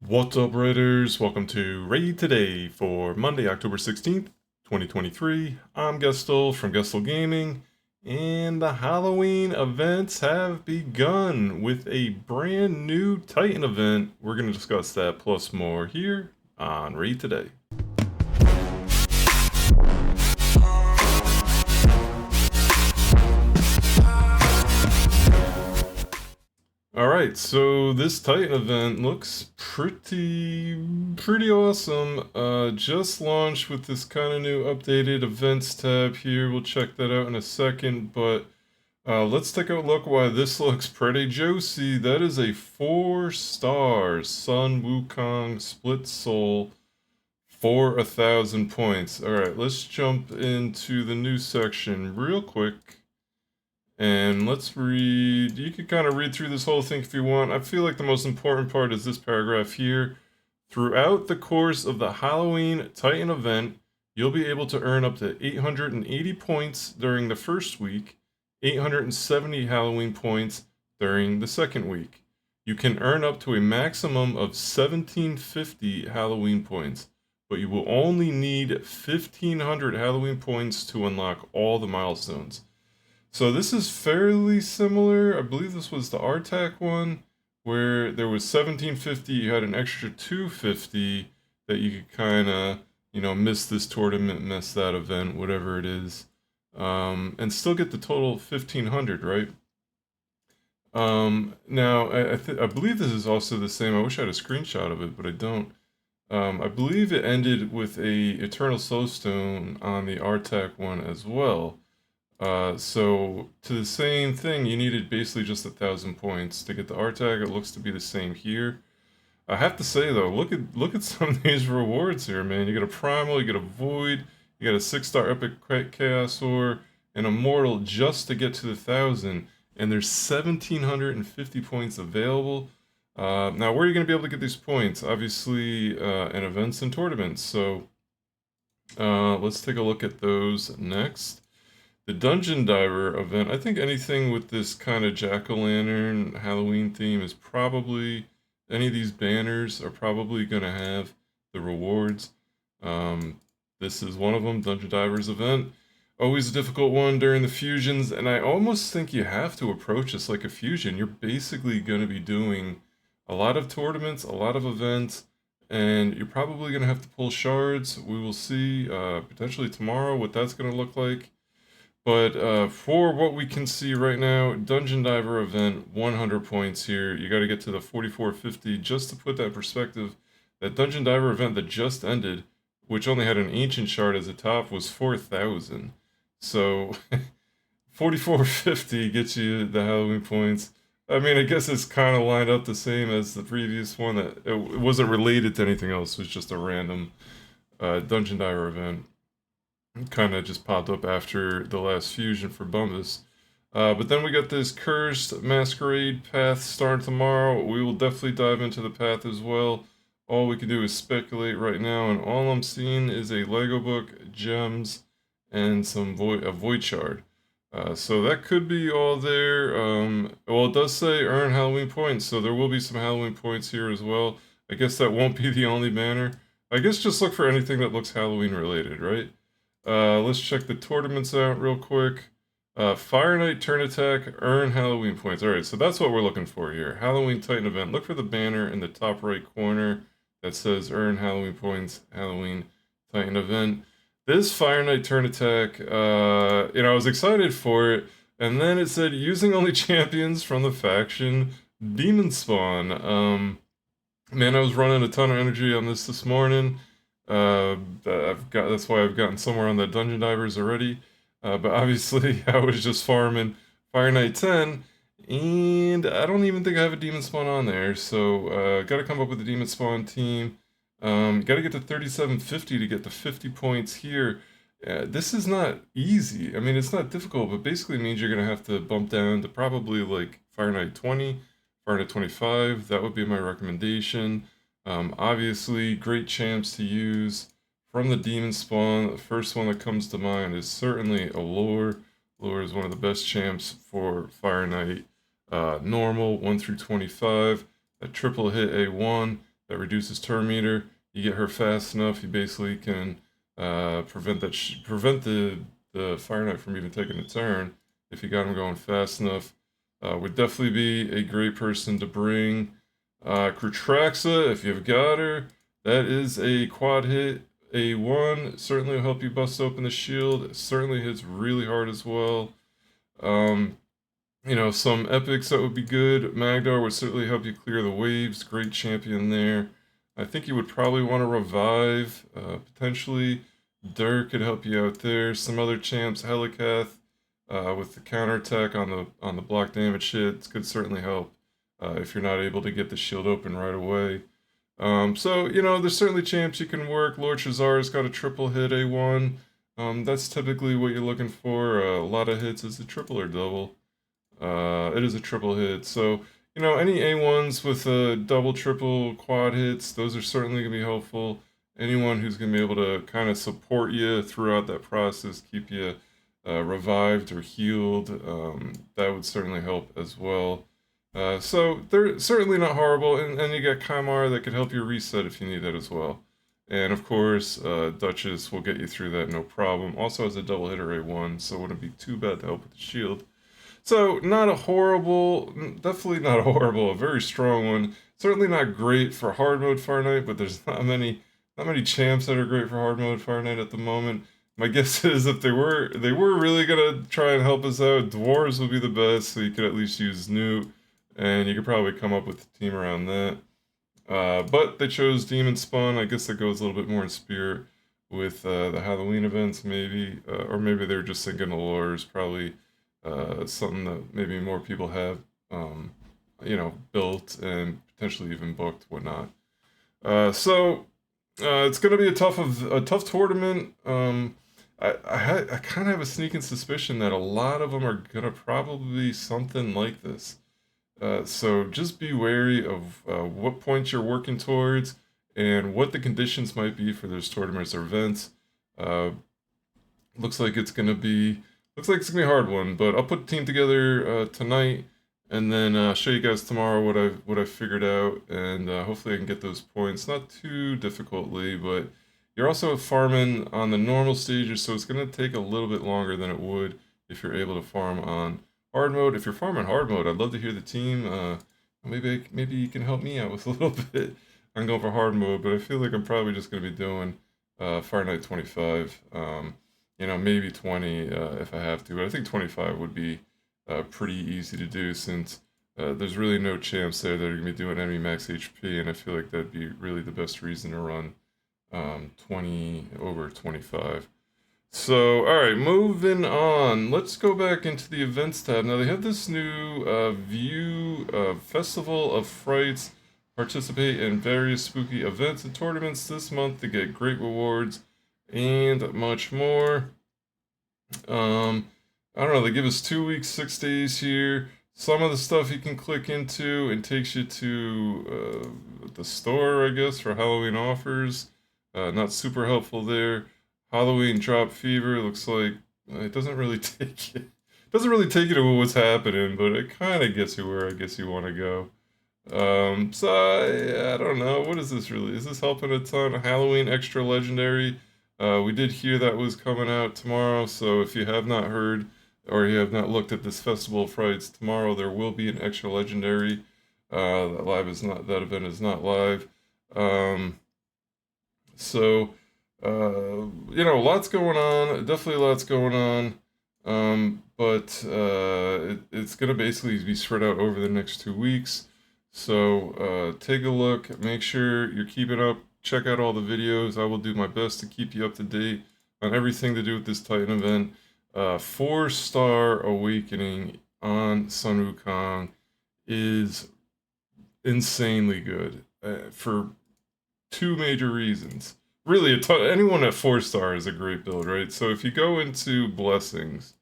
What's up, Raiders? Welcome to Raid Today for Monday, October 16th, 2023. I'm Gestel from Gestel Gaming, and the Halloween events have begun with a brand new Titan event. We're going to discuss that plus more here on Raid Today. Alright, so this Titan event looks pretty awesome. Just launched with this kind of new updated events tab here. We'll check that out in a second, but let's take a look why this looks pretty juicy. That is a 4-star Sun Wukong Split Soul for 1,000 points. Alright, let's jump into the new section real quick. And let's read, you can kind of read through this whole thing if you want. I feel like the most important part is this paragraph here. Throughout the course of the Halloween Titan event, you'll be able to earn up to 880 points during the first week, 870 Halloween points during the second week. You can earn up to a maximum of 1,750 Halloween points, but you will only need 1,500 Halloween points to unlock all the milestones. So this is fairly similar. I believe this was the Artak one, where there was 1750, you had an extra 250 that you could kind of, miss this tournament, miss that event, whatever it is, and still get the total 1,500, right? Now, I believe this is also the same. I wish I had a screenshot of it, but I don't. I believe it ended with a Eternal Soulstone on the Artak one as well. So to the same thing, you needed basically just 1,000 points to get the Artag. It looks to be the same here. I have to say though, look at some of these rewards here, man. You get a Primal, you get a Void, you get a 6-star Epic Chaosor, an Immortal just to get to the 1,000, and there's 1,750 points available. Now, where are you going to be able to get these points? Obviously, in events and tournaments. So let's take a look at those next. The Dungeon Diver event, I think anything with this kind of jack-o'-lantern Halloween theme is probably, any of these banners are probably going to have the rewards. This is one of them, Dungeon Divers event. Always a difficult one during the fusions, and I almost think you have to approach this like a fusion. You're basically going to be doing a lot of tournaments, a lot of events, and you're probably going to have to pull shards. We will see potentially tomorrow what that's going to look like. But for what we can see right now, Dungeon Diver event, 100 points here. You got to get to the 4450. Just to put that in perspective, that Dungeon Diver event that just ended, which only had an Ancient Shard as a top, was 4,000. So 4450 gets you the Halloween points. I mean, I guess it's kind of lined up the same as the previous one. That it wasn't related to anything else. It was just a random Dungeon Diver event. Kind of just popped up after the last fusion for Bumbus. But then we got this Cursed Masquerade path starting tomorrow. We will definitely dive into the path as well. All we can do is speculate right now, and all I'm seeing is a Lego book, gems, and a Void Shard. So that could be all there. Well, it does say earn Halloween points, so there will be some Halloween points here as well. I guess that won't be the only banner. I guess just look for anything that looks Halloween related, right? Let's check the tournaments out real quick. Fire Knight Turn Attack, earn Halloween points. Alright, so that's what we're looking for here. Halloween Titan event. Look for the banner in the top right corner that says earn Halloween points, Halloween Titan event. This Fire Knight Turn Attack, I was excited for it, and then it said using only champions from the faction Demon Spawn. Man, I was running a ton of energy on this morning. That's why I've gotten somewhere on the Dungeon Divers already. But obviously, I was just farming Fire Knight 10, and I don't even think I have a Demon Spawn on there. So, gotta come up with a Demon Spawn team. Gotta get to 3750 to get the 50 points here. This is not easy. I mean, it's not difficult, but basically means you're gonna have to bump down to probably like Fire Knight 20, Fire Knight 25. That would be my recommendation. Obviously, great champs to use from the Demon Spawn. The first one that comes to mind is certainly Allure. Allure is one of the best champs for Fire Knight. Normal, 1 through 25. A triple hit A1. that reduces turn meter. You get her fast enough, you basically can prevent the Fire Knight from even taking a turn if you got him going fast enough. Would definitely be a great person to bring. Krutraxa, if you've got her, that is a quad hit. A1 certainly will help you bust open the shield. It certainly hits really hard as well. Um, some epics that would be good. Magdar would certainly help you clear the waves. Great champion there. I think you would probably want to revive, potentially. Dirk could help you out there. Some other champs, Helikath, with the counterattack on the block damage hit, could certainly help if you're not able to get the shield open right away. There's certainly champs you can work. Lord Shazar's got a triple hit A1. That's typically what you're looking for. A lot of hits. Is it triple or double? It is a triple hit. So, any A1s with a double, triple, quad hits, those are certainly going to be helpful. Anyone who's going to be able to kind of support you throughout that process, keep you revived or healed, that would certainly help as well. So they're certainly not horrible, and you got Kymar that could help you reset if you need that as well. And of course, Duchess will get you through that no problem. Also has a double hitter A1, so it wouldn't be too bad to help with the shield. So not a horrible, definitely not a horrible, a very strong one. Certainly not great for hard mode Fire Knight, but there's not many champs that are great for hard mode Fire Knight at the moment. My guess is if they were really gonna try and help us out, dwarves would be the best, so you could at least use Newt, and you could probably come up with a team around that. But they chose Demon Spawn. I guess that goes a little bit more in spirit with the Halloween events, maybe, or maybe they're just thinking the lore is probably something that maybe more people have, built and potentially even booked, whatnot. It's going to be a tough tournament. I kind of have a sneaking suspicion that a lot of them are going to probably be something like this. So just be wary of what points you're working towards and what the conditions might be for those tournaments or events. Looks like it's gonna be a hard one, but I'll put a team together tonight and then show you guys tomorrow what I've figured out, and hopefully I can get those points not too difficultly. But you're also farming on the normal stages, so it's gonna take a little bit longer than it would if you're able to farm on hard mode. If you're farming hard mode, I'd love to hear the team. Maybe you can help me out with a little bit. I'm going for hard mode, but I feel like I'm probably just going to be doing Fire Knight 25. Maybe 20 if I have to, but I think 25 would be pretty easy to do since there's really no champs there that are going to be doing enemy max HP, and I feel like that'd be really the best reason to run 20 over 25. So, alright, moving on. Let's go back into the events tab. Now, they have this new view Festival of Frights. Participate in various spooky events and tournaments this month to get great rewards and much more. I don't know, they give us 2 weeks, 6 days here. Some of the stuff you can click into and takes you to the store, I guess, for Halloween offers. Not super helpful there. Halloween Drop Fever looks like it doesn't really take you. Doesn't really take you to what's happening, but it kind of gets you where I guess you want to go. I don't know. What is this really? Is this helping a ton? Halloween Extra Legendary. We did hear that was coming out tomorrow, so if you have not heard or you have not looked at this Festival of Frights, tomorrow there will be an Extra Legendary. That event is not live. Lots going on. Definitely lots going on. But it's going to basically be spread out over the next 2 weeks. So take a look. Make sure you're keeping up. Check out all the videos. I will do my best to keep you up to date on everything to do with this Titan event. 4-star Awakening on Sun Wukong is insanely good for 2 major reasons. Really, anyone at 4-star is a great build, right? So if you go into Blessings,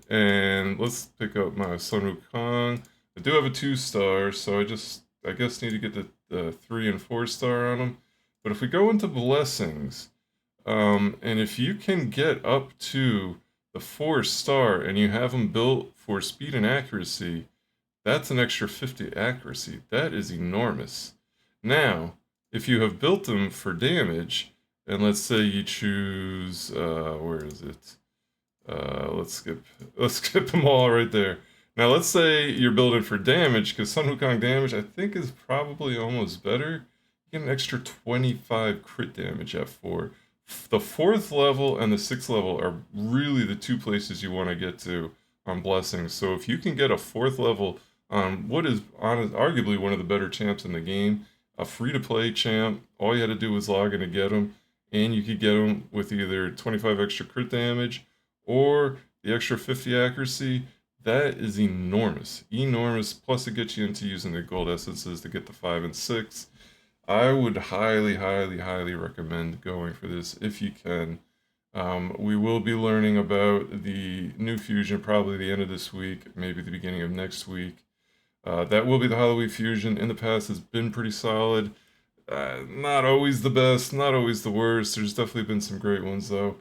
and let's pick up my Sun Wukong. I do have a 2-star, so I guess need to get the 3 and 4-star on them. But if we go into Blessings, and if you can get up to the 4-star and you have them built for speed and accuracy, that's an extra 50 accuracy. That is enormous. Now, if you have built them for damage, and let's say you choose, where is it? Let's skip them all right there. Now let's say you're building for damage, because Sun Wukong damage I think is probably almost better. You get an extra 25 crit damage at 4. The 4th level and the 6th level are really the two places you want to get to on Blessings. So if you can get a 4th level on what is arguably one of the better champs in the game, a free-to-play champ, all you had to do was log in to get them, and you could get them with either 25 extra crit damage or the extra 50 accuracy. That is enormous. Enormous. Plus, it gets you into using the gold essences to get the 5 and 6. I would highly, highly, highly recommend going for this if you can. We will be learning about the new fusion probably the end of this week, maybe the beginning of next week. That will be the Halloween fusion. In the past, has been pretty solid. Not always the best, not always the worst. There's definitely been some great ones, though.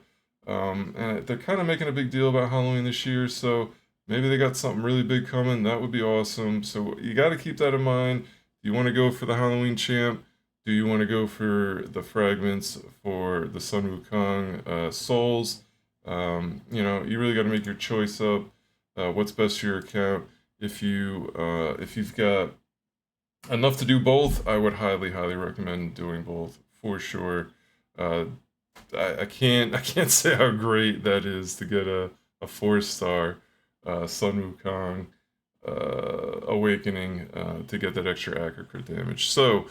And they're kind of making a big deal about Halloween this year, so maybe they got something really big coming. That would be awesome. So you got to keep that in mind. Do you want to go for the Halloween champ? Do you want to go for the fragments for the Sun Wukong souls? You really got to make your choice up. What's best for your account? If you've got enough to do both, I would highly, highly recommend doing both for sure. I can't say how great that is to get a 4-star Sun Wukong awakening to get that extra accurate crit damage. So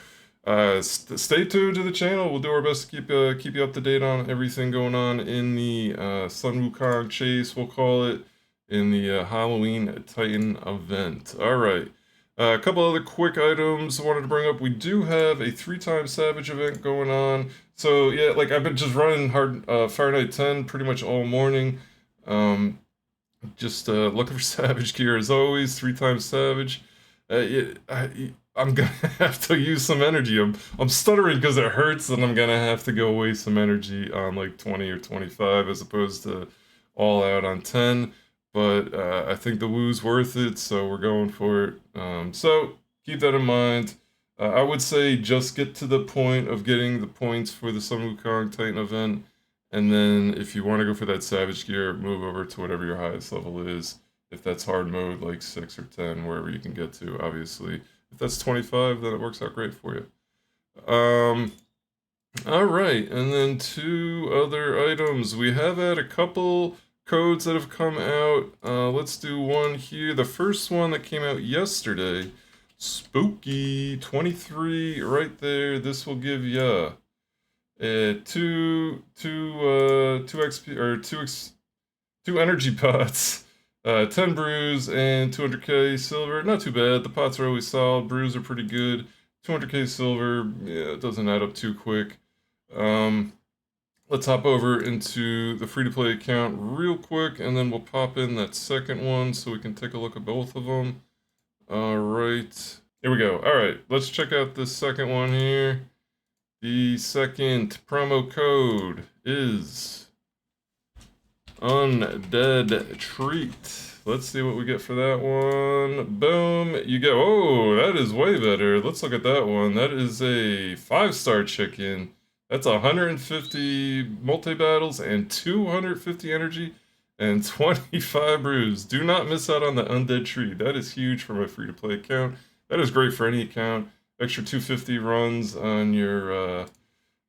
stay tuned to the channel. We'll do our best to keep you up to date on everything going on in the Sun Wukong chase, we'll call it, in the Halloween Titan event. All right. A couple other quick items I wanted to bring up. We do have a 3-time Savage event going on. So yeah, like I've been just running hard Fire Knight 10 pretty much all morning. Just looking for Savage gear as always. 3-time Savage. I'm gonna have to use some energy. I'm stuttering because it hurts, and I'm gonna have to go waste some energy on like 20 or 25 as opposed to all out on 10. But I think the woo's worth it, so we're going for it. So keep that in mind. I would say just get to the point of getting the points for the Sun Wukong Titan event, and then if you want to go for that Savage gear, move over to whatever your highest level is. If that's hard mode, like 6 or 10, wherever you can get to, obviously. If that's 25, then it works out great for you. All right, and then 2 other items. We have had a couple codes that have come out. Let's do one here. The first one that came out yesterday, Spooky 23, right there. This will give ya two XP or two energy pots, 10 brews and 200k silver. Not too bad. The pots are always solid. Brews are pretty good. 200k silver, yeah, it doesn't add up too quick. Let's hop over into the free-to-play account real quick, and then we'll pop in that second one so we can take a look at both of them. All right, here we go. All right, let's check out this second one here. The second promo code is Undead Treat. Let's see what we get for that one. Boom, you go. Oh, that is way better. Let's look at that one. That is a 5-star chicken. That's 150 multi-battles and 250 energy and 25 brews. Do not miss out on the Undead Treat. That is huge for my free-to-play account. That is great for any account. Extra 250 runs on your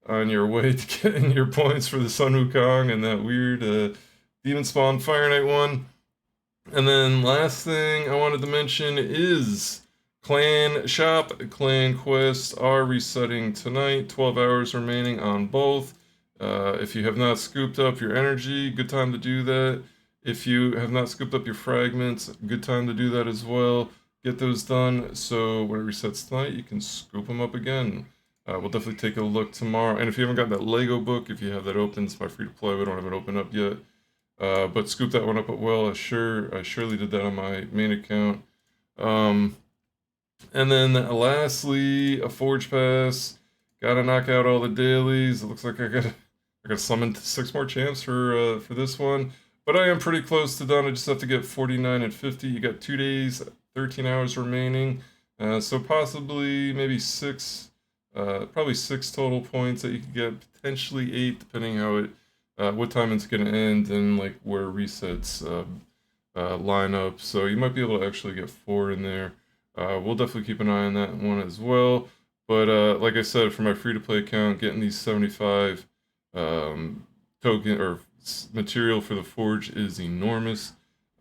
way to getting your points for the Sun Wukong and that weird Demon Spawn Fire Knight one. And then last thing I wanted to mention is Clan Shop, Clan Quests are resetting tonight. 12 hours remaining on both. If you have not scooped up your energy, good time to do that. If you have not scooped up your fragments, good time to do that as well. Get those done so when it resets tonight, you can scoop them up again. We'll definitely take a look tomorrow. And if you haven't got that Lego book, if you have that open, it's my free to play. We don't have it open up yet. But scoop that one up at well. I surely did that on my main account. And then lastly, a Forge Pass. Gotta knock out all the dailies. It looks like I gotta summon 6 more champs for this one. But I am pretty close to done. I just have to get 49 and 50. You got 2 days, 13 hours remaining. So possibly maybe 6 probably 6 total points that you could get, potentially 8, depending how it, what time it's going to end and like where resets line up. So you might be able to actually get 4 in there. We'll definitely keep an eye on that one as well. But like I said, for my free-to-play account, getting these 75 token or material for the forge is enormous.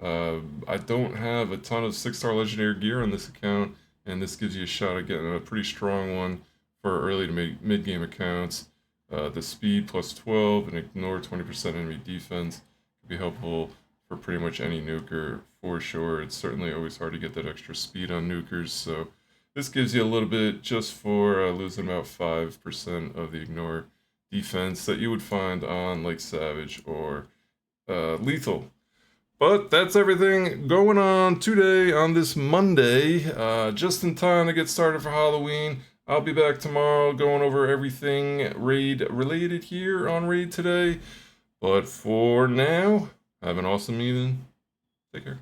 I don't have a ton of 6-star legendary gear on this account, and this gives you a shot at getting a pretty strong one for early to mid-game accounts. The speed plus 12 and ignore 20% enemy defense could be helpful for pretty much any nuker for sure. It's certainly always hard to get that extra speed on nukers, so this gives you a little bit just for losing about 5% of the ignore defense that you would find on like Savage or Lethal. But that's everything going on today on this Monday, just in time to get started for Halloween. I'll be back tomorrow going over everything raid related here on Raid Today. But for now, have an awesome evening. Take care.